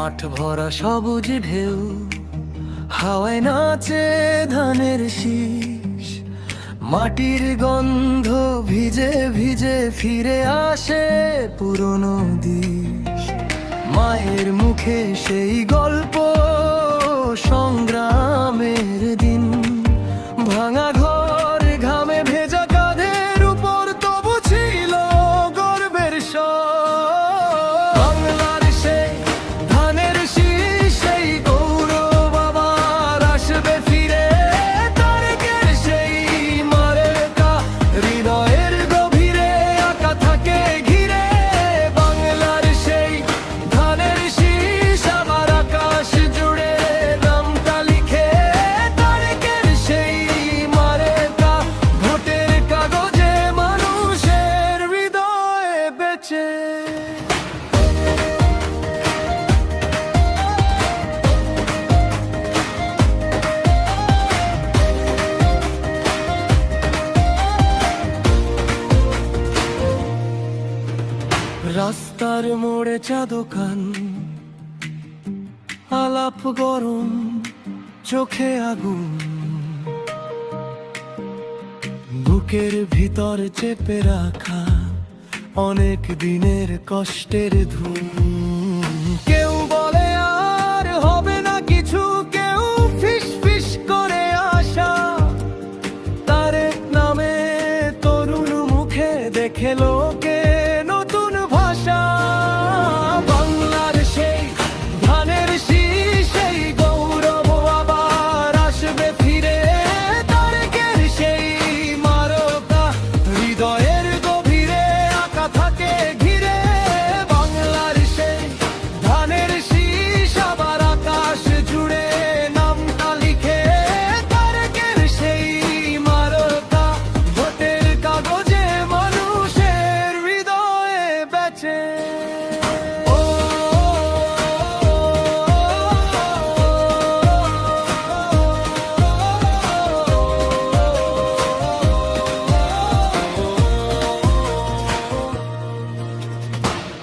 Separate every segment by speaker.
Speaker 1: মাঠ ভরা সবুজ ঢেউ, হাওয়ায় নাচে ধানের শীষ, মাটির গন্ধ ভিজে ভিজে ফিরে আসে পুরনো দিন। মায়ের মুখে সেই গল্প, সংগ্রামের দিন, ভাঙা ঘর ঘামে ভেজা কাঁধের উপর তবু ছিল গর্বের স্বর। বাংলার সেই ধানের শীষ, সেই গৌরব আবার আসবে ফিরে, তারেকের সেই মার্কা হৃদয়ের গভীরে আঁকা থাকে ঘিরে। বাংলার সেই ধানের শীষ আবার আকাশ জুড়ে নামটা লিখে, তারেকের সেই মার্কা ভোটের কাগজে মানুষের হৃদয়ে বেঁচে। রাস্তার মোড়ে চা দোকান, আলাপ গরম, চোখে আগুন, বুকের ভিতর চেপে রাখা অনেক দিনের কষ্টের ধুম। কেউ বলে আর হবে না কিছু, কেউ ফিস ফিস করে আসা, তারেক নামে তরুণ মুখে দেখে লোকে নতুন ভাষা। বাংলার সেই ধানের শীষ, সেই গৌরব আবার আসবে ফিরে, তারেকের সেই মারকা হৃদয়ের গভীরে আঁকা থাকে ঘিরে। বাংলার সেই ধানের শীষ আবার আকাশ জুড়ে নামটা লিখে, তারেকের সেই মারকা ভোটের কাগজে মানুষের হৃদয়ে বেঁচে।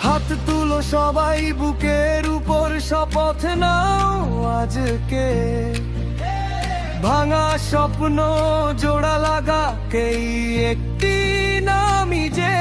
Speaker 1: হাত তুলো সবাই, বুকের উপর শপথ নাও আজকে, ভাঙা স্বপ্ন জোড়া লাগাকেই একটি নামই যে